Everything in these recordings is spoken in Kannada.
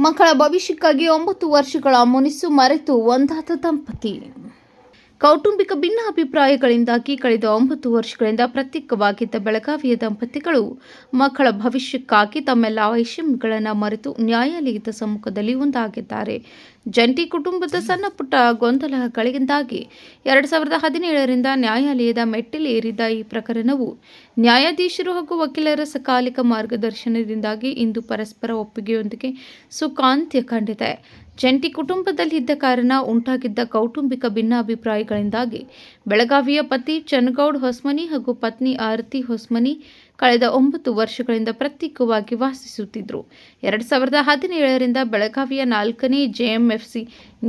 ಮಕ್ಕಳ ಭವಿಷ್ಯಕ್ಕಾಗಿ 9 ವರ್ಷಗಳ ಮುನಿಸು ಮರೆತು ಒಂದಾದ ದಂಪತಿ. ಕೌಟುಂಬಿಕ ಭಿನ್ನಾಭಿಪ್ರಾಯಗಳಿಂದಾಗಿ ಕಳೆದ 9 ವರ್ಷಗಳಿಂದ ಪ್ರತ್ಯೇಕವಾಗಿದ್ದ ಬೆಳಗಾವಿಯ ದಂಪತಿಗಳು ಮಕ್ಕಳ ಭವಿಷ್ಯಕ್ಕಾಗಿ ತಮ್ಮೆಲ್ಲ ವೈಷಮ್ಯಗಳನ್ನು ಮರೆತು ನ್ಯಾಯಾಲಯದ ಸಮ್ಮುಖದಲ್ಲಿ ಒಂದಾಗಿದ್ದಾರೆ. ಜಂಟಿ ಕುಟುಂಬದ ಸಣ್ಣಪುಟ್ಟ ಗೊಂದಲಗಳಿಂದಾಗಿ 2017ರಿಂದ ನ್ಯಾಯಾಲಯದ ಮೆಟ್ಟಿಲೇರಿದ್ದ ಈ ಪ್ರಕರಣವು ನ್ಯಾಯಾಧೀಶರು ಹಾಗೂ ವಕೀಲರ ಸಕಾಲಿಕ ಮಾರ್ಗದರ್ಶನದಿಂದಾಗಿ ಇಂದು ಪರಸ್ಪರ ಒಪ್ಪಿಗೆಯೊಂದಿಗೆ ಸುಖಾಂತ್ಯ ಕಂಡಿದೆ. ಜಂಟಿ ಕುಟುಂಬದಲ್ಲಿದ್ದ ಕಾರಣ ಉಂಟಾಗಿದ್ದ ಕೌಟುಂಬಿಕ ಭಿನ್ನಾಭಿಪ್ರಾಯಗಳಿಂದಾಗಿ ಬೆಳಗಾವಿಯ ಪತಿ ಚನ್ನಗೌಡ ಹೊಸ್ಮನಿ ಹಾಗೂ ಪತ್ನಿ ಆರತಿ ಹೊಸ್ಮನಿ ಕಳೆದ 9 ವರ್ಷಗಳಿಂದ ಪ್ರತ್ಯೇಕವಾಗಿ ವಾಸಿಸುತ್ತಿದ್ದರು. 2017ರಿಂದ ಬೆಳಗಾವಿಯ 4ನೇ JMFC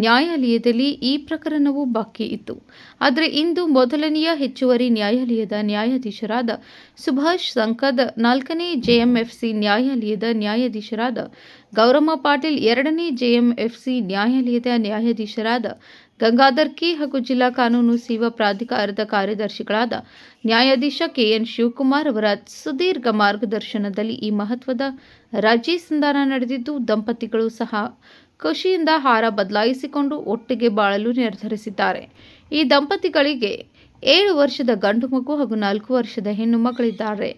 ನ್ಯಾಯಾಲಯದಲ್ಲಿ ಈ ಪ್ರಕರಣವು ಬಾಕಿ ಇತ್ತು. ಆದರೆ ಇಂದು ಮೊದಲನೆಯ ಹೆಚ್ಚುವರಿ ನ್ಯಾಯಾಲಯದ ನ್ಯಾಯಾಧೀಶರಾದ ಸುಭಾಷ್ ಸಂಕದ್, 4ನೇ JMFC ನ್ಯಾಯಾಲಯದ ನ್ಯಾಯಾಧೀಶರಾದ ಗೌರಮ್ಮ ಪಾಟೀಲ್, 2ನೇ JMFC ನ್ಯಾಯಾಲಯದ ನ್ಯಾಯಾಧೀಶರಾದ ಗಂಗಾಧರ್ ಕೆ ಹಾಗೂ ಜಿಲ್ಲಾ ಕಾನೂನು ಸೇವಾ ಪ್ರಾಧಿಕಾರದ ಕಾರ್ಯದರ್ಶಿಗಳಾದ ನ್ಯಾಯಾಧೀಶ KN ಶಿವಕುಮಾರ್ ಅವರ ಸುದೀರ್ಘ ಮಾರ್ಗದರ್ಶನದಲ್ಲಿ ಈ ಮಹತ್ವದ ರಾಜಿ ಸಂಧಾನ ನಡೆದಿದ್ದು, ದಂಪತಿಗಳು ಸಹ ಖುಷಿಯಿಂದ ಹಾರ ಬದಲಾಯಿಸಿಕೊಂಡು ಒಟ್ಟಿಗೆ ಬಾಳಲು ನಿರ್ಧರಿಸಿದ್ದಾರೆ. ಈ ದಂಪತಿಗಳಿಗೆ 7 ವರ್ಷದ ಗಂಡು ಮಗು ಹಾಗೂ 4 ವರ್ಷದ ಹೆಣ್ಣು ಮಗಳಿದ್ದಾರೆ.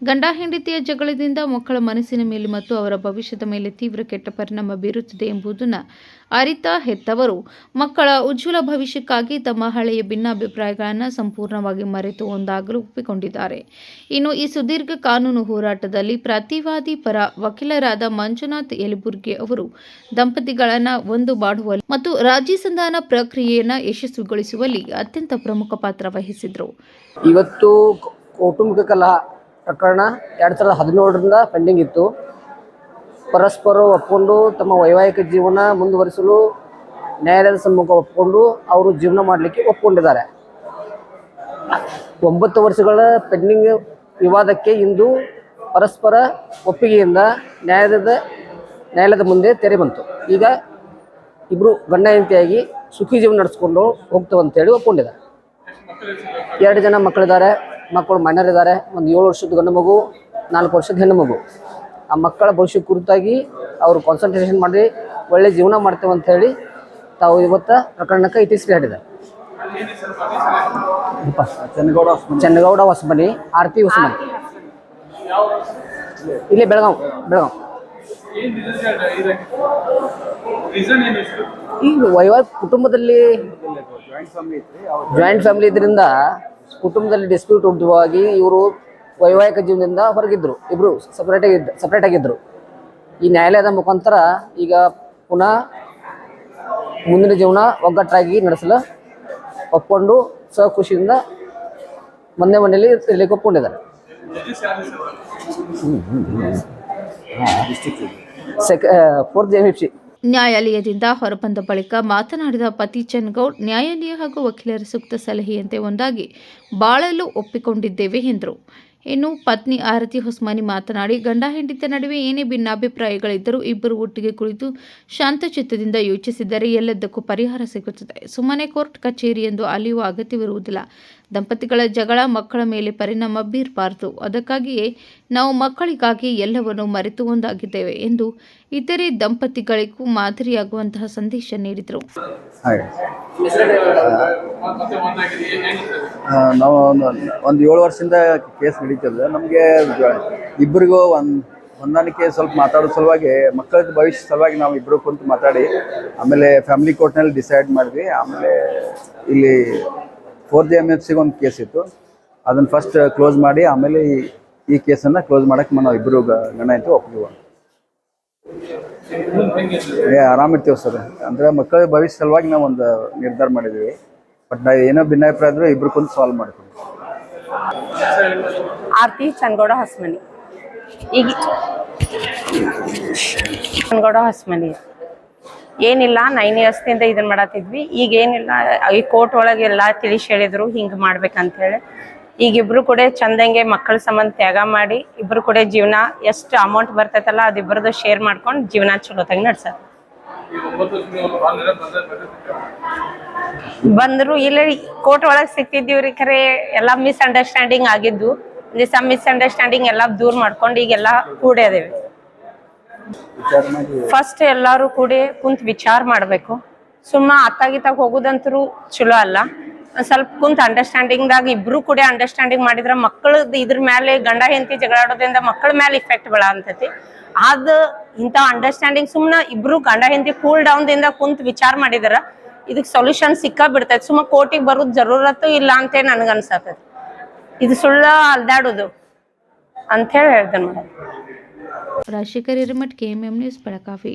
ಗಂಡ ಹೆಂಡತಿಯ ಜಗಳದಿಂದ ಮಕ್ಕಳ ಮನಸ್ಸಿನ ಮೇಲೆ ಮತ್ತು ಅವರ ಭವಿಷ್ಯದ ಮೇಲೆ ತೀವ್ರ ಕೆಟ್ಟ ಪರಿಣಾಮ ಬೀರುತ್ತಿದೆ ಎಂಬುದನ್ನು ಅರಿತ ಹೆತ್ತವರು ಮಕ್ಕಳ ಉಜ್ವಲ ಭವಿಷ್ಯಕ್ಕಾಗಿ ತಮ್ಮ ಹಳೆಯ ಭಿನ್ನಾಭಿಪ್ರಾಯಗಳನ್ನು ಸಂಪೂರ್ಣವಾಗಿ ಮರೆತು ಒಂದಾಗಲು ಒಪ್ಪಿಕೊಂಡಿದ್ದಾರೆ. ಇನ್ನು ಈ ಸುದೀರ್ಘ ಕಾನೂನು ಹೋರಾಟದಲ್ಲಿ ಪ್ರತಿವಾದಿ ಪರ ವಕೀಲರಾದ ಮಂಜುನಾಥ್ ಯಲಬುರ್ಗಿ ಅವರು ದಂಪತಿಗಳನ್ನು ಒಂದು ಮಾಡುವಲ್ಲಿ ಮತ್ತು ರಾಜಿ ಸಂಧಾನ ಪ್ರಕ್ರಿಯೆಯನ್ನು ಯಶಸ್ವಿಗೊಳಿಸುವಲ್ಲಿ ಅತ್ಯಂತ ಪ್ರಮುಖ ಪಾತ್ರ ವಹಿಸಿದರು. ಇವತ್ತು ಕೌಟುಂಬಿಕ ಕಲಹ ಪ್ರಕರಣ 2017ರಿಂದ ಪೆಂಡಿಂಗ್ ಇತ್ತು. ಪರಸ್ಪರ ಒಪ್ಪಿಕೊಂಡು ತಮ್ಮ ವೈವಾಹಿಕ ಜೀವನ ಮುಂದುವರಿಸಲು ನ್ಯಾಯಾಲಯದ ಸಮ್ಮುಖ ಒಪ್ಪಿಕೊಂಡು ಅವರು ಜೀವನ ಮಾಡಲಿಕ್ಕೆ ಒಪ್ಪಿಕೊಂಡಿದ್ದಾರೆ. 9 ವರ್ಷಗಳ ಪೆಂಡಿಂಗ್ ವಿವಾದಕ್ಕೆ ಇಂದು ಪರಸ್ಪರ ಒಪ್ಪಿಗೆಯಿಂದ ನ್ಯಾಯಾಲಯದ ಮುಂದೆ ತೆರೆ ಬಂತು. ಈಗ ಇಬ್ಬರು ಗಂಡ ಹೆಂಡತಿಯಾಗಿ ಸುಖಿ ಜೀವನ ನಡೆಸ್ಕೊಂಡು ಹೋಗ್ತೇವಂತೇಳಿ ಒಪ್ಕೊಂಡಿದ್ದಾರೆ. 2 ಜನ ಮಕ್ಕಳಿದ್ದಾರೆ. ಮಕ್ಕಳು ಮೈನರ್ ಇದ್ದಾರೆ. ಒಂದು 7 ವರ್ಷದ ಗಂಡು ಮಗು, 4 ವರ್ಷದ ಹೆಣ್ಣು ಮಗು. ಆ ಮಕ್ಕಳ ಭವಿಷ್ಯ ಕುರಿತಾಗಿ ಅವರು ಕಾನ್ಸಂಟ್ರೇಷನ್ ಮಾಡಿ ಒಳ್ಳೆ ಜೀವನ ಮಾಡ್ತೇವೆ ಅಂತ ಹೇಳಿ ತಾವು ಇವತ್ತು ಪ್ರಕರಣಕ್ಕೆ ಇತಿಶ್ರೀ ಹಾಡಿದ್ದಾರೆ. ಚನ್ನಗೌಡ ಹೊಸಮನಿ, ಆರತಿ ಹೊಸಮನಿ, ಇಲ್ಲಿ ಬೆಳಗಾವಿ. ಈಗ ವೈವಾಹಿಕ ಕುಟುಂಬದಲ್ಲಿ ಜಾಯಿಂಟ್ ಫ್ಯಾಮಿಲಿ ಇದರಿಂದ ಕುಟುಂಬದಲ್ಲಿ ಡಿಸ್ಪ್ಯೂಟ್ ಉಂಟುವಾಗಿ ಇವರು ವೈವಾಹಿಕ ಜೀವನದಿಂದ ಹೊರಗಿದ್ರು. ಇಬ್ಬರು ಸಪ್ರೇಟ್ ಆಗಿದ್ದರು. ಈ ನ್ಯಾಯಾಲಯದ ಮುಖಾಂತರ ಈಗ ಪುನಃ ಮುಂದಿನ ಜೀವನ ಒಗ್ಗಟ್ಟಾಗಿ ನಡೆಸಲು ಒಪ್ಕೊಂಡು ಖುಷಿಯಿಂದ ಮನೆಯಲ್ಲಿ ಇರಲಿಕ್ಕೆ ಒಪ್ಕೊಂಡಿದ್ದಾರೆ. ಫೋರ್ತ್ JMFC ನ್ಯಾಯಾಲಯದಿಂದ ಹೊರಬಂದ ಬಳಿಕ ಮಾತನಾಡಿದ ಪತಿ ಚನ್ನಗೌಡ್, ನ್ಯಾಯಾಲಯ ಹಾಗೂ ವಕೀಲರ ಸೂಕ್ತ ಸಲಹೆಯಂತೆ ಒಂದಾಗಿ ಬಾಳಲು ಒಪ್ಪಿಕೊಂಡಿದ್ದೇವೆ ಎಂದರು. ಇನ್ನು ಪತ್ನಿ ಆರತಿ ಹೊಸ್ಮನಿ ಮಾತನಾಡಿ, ಗಂಡ ಹೆಂಡತಿಯ ನಡುವೆ ಏನೇ ಭಿನ್ನಾಭಿಪ್ರಾಯಗಳಿದ್ದರೂ ಇಬ್ಬರು ಒಟ್ಟಿಗೆ ಕುಳಿತು ಶಾಂತಚಿತ್ತದಿಂದ ಯೋಚಿಸಿದರೆ ಎಲ್ಲದಕ್ಕೂ ಪರಿಹಾರ ಸಿಗುತ್ತದೆ. ಸುಮ್ಮನೆ ಕೋರ್ಟ್ ಕಚೇರಿ ಎಂದು ಅಲಿಯುವ ಅಗತ್ಯವಿರುವುದಿಲ್ಲ. ದಂಪತಿಗಳ ಜಗಳ ಮಕ್ಕಳ ಮೇಲೆ ಪರಿಣಾಮ ಬೀರಬಾರದು. ಅದಕ್ಕಾಗಿಯೇ ನಾವು ಮಕ್ಕಳಿಗಾಗಿ ಎಲ್ಲವನ್ನೂ ಮರೆತು ಒಂದಾಗಿದ್ದೇವೆ ಎಂದು ಇತರೆ ದಂಪತಿಗಳಿಗೂ ಮಾದರಿಯಾಗುವಂತಹ ಸಂದೇಶ ನೀಡಿದರು. ನಾವು ಒಂದು 7 ವರ್ಷದಿಂದ ಕೇಸ್ ನಡೀತದೆ. ನಮಗೆ ಇಬ್ಬರಿಗೂ ಹೊಂದಾಣಿಕೆ ಸ್ವಲ್ಪ ಮಾತಾಡೋ ಸಲುವಾಗಿ, ಮಕ್ಕಳ ಭವಿಷ್ಯ ಸಲುವಾಗಿ ನಾವು ಇಬ್ಬರು ಕುಂತು ಮಾತಾಡಿ ಆಮೇಲೆ ಫ್ಯಾಮಿಲಿ ಕೋರ್ಟ್ನಲ್ಲಿ ಡಿಸೈಡ್ ಮಾಡಿದ್ವಿ. ಆಮೇಲೆ ಇಲ್ಲಿ 4th JMFC ಒಂದು ಕೇಸ್ ಇತ್ತು, ಅದನ್ನು ಫಸ್ಟ್ ಕ್ಲೋಸ್ ಮಾಡಿ ಆಮೇಲೆ ಈ ಕೇಸನ್ನು ಕ್ಲೋಸ್ ಮಾಡೋಕ್ಕೆ ನಾವು ಇಬ್ಬರು ಗಂಡ ಹೆಂಡತಿ ಒಪ್ಪಿದ್ವಿ. ಆರಾಮಿರ್ತೀವಿ ಸರ್. ಅಂದರೆ ಮಕ್ಕಳ ಭವಿಷ್ಯ ಸಲುವಾಗಿ ನಾವು ಒಂದು ನಿರ್ಧಾರ ಮಾಡಿದ್ವಿ. ಬಟ್ ಏನೋ ಭಿನ್ನಾಭಿಪ್ರಾಯ ಇದ್ರೂ ಇಬ್ರು ಕುಂತು ಸಾಲ್ವ್ ಮಾಡ್ತೀವಿ. ಆರತಿ ಚನ್ನಗೌಡ ಹೊಸ್ಮನಿ. ಈಗ ಚನ್ನಗೌಡ ಹೊಸ್ಮನಿ ಏನಿಲ್ಲ, 9 ಇಯರ್ಸ್ನಿಂದ ಇದನ್ನ ಮಾಡತ್ತಿದ್ವಿ. ಈಗ ಏನಿಲ್ಲ, ಈ ಕೋರ್ಟ್ ಒಳಗೆ ಎಲ್ಲ ತಿಳಿಸಿ ಹೇಳಿದ್ರು ಹಿಂಗೆ ಮಾಡ್ಬೇಕಂತೇಳಿ. ಈಗ ಇಬ್ರು ಕೂಡ ಚಂದಂಗೆ ಮಕ್ಕಳ ಸಂಬಂಧ ತ್ಯಾಗ ಮಾಡಿ ಇಬ್ರು ಕೂಡ ಜೀವನ ಎಷ್ಟು ಅಮೌಂಟ್ ಬರ್ತೈತಲ್ಲ ಅದಿಬ್ಬರದು ಶೇರ್ ಮಾಡ್ಕೊಂಡು ಜೀವನ ಚಲೋತಾಗಿ ನಡ್ಸತ್. ಬಂದ್ರು ಇಲ್ಲ, ಕೋರ್ಟ್ ಒಳಗೆ ಸಿಕ್ತಿದ್ದೀವ್ರಿ. ಖರೆ ಎಲ್ಲ ಮಿಸ್ಅಂಡರ್ಸ್ಟ್ಯಾಂಡಿಂಗ್ ಆಗಿದ್ದು, ಮಿಸ್ಅಂಡರ್ಸ್ಟ್ಯಾಂಡಿಂಗ್ ಎಲ್ಲ ದೂರ ಮಾಡ್ಕೊಂಡು ಈಗೆಲ್ಲ ಕೂಡೇದೇವಿ. ವಿಚಾರ ಮಾಡಿ ಫಸ್ಟ್ ಎಲ್ಲಾರು ಕೂಡಿ ಕುಂತ್ ವಿಚಾರ ಮಾಡ್ಬೇಕು. ಸುಮ್ಮ ಅತ್ತಾಗಿತ್ತಾಗ ಹೋಗುದಂತರೂ ಚಲೋ ಅಲ್ಲ. ಸ್ವಲ್ಪ ಕುಂತ್ ಅಂಡರ್ಸ್ಟ್ಯಾಂಡಿಂಗ್ದಾಗ ಇಬ್ರು ಕೂಡ ಅಂಡರ್ಸ್ಟ್ಯಾಂಡಿಂಗ್ ಮಾಡಿದ್ರ ಮಕ್ಕಳದ್ ಇದ್ರ ಮೇಲೆ ಗಂಡ ಹೆಂಡತಿ ಜಗಳಾಡೋದ್ರಿಂದ ಮಕ್ಕಳ ಮೇಲೆ ಇಫೆಕ್ಟ್ ಬೀಳ ಅಂತೈತಿ. ಅದ್ ಇಂಥ ಅಂಡರ್ಸ್ಟ್ಯಾಂಡಿಂಗ್ ಸುಮ್ನ ಇಬ್ರು ಗಂಡ ಹೆಂಡತಿ ಕೂಲ್ ಡೌನ್ ದಿಂದ ಕುಂತ್ ವಿಚಾರ ಮಾಡಿದಾರ ಇದಕ್ ಸೊಲ್ಯೂಷನ್ ಸಿಕ್ಕಾ ಬಿಡ್ತೈತಿ. ಸುಮ್ಮ ಕೋರ್ಟಿಗೆ ಬರೋದ್ ಜರೂರತ್ತು ಇಲ್ಲ ಅಂತ ನನ್ಗ ಅನ್ಸತೈತಿ. ಇದು ಸುಳ್ಳ ಅಲ್ದಾಡುದು ಅಂತ ಹೇಳಿ ಹೇಳ್ತೇನೆ madam. Rajashekhar Hiremath, KMM news, Belagavi.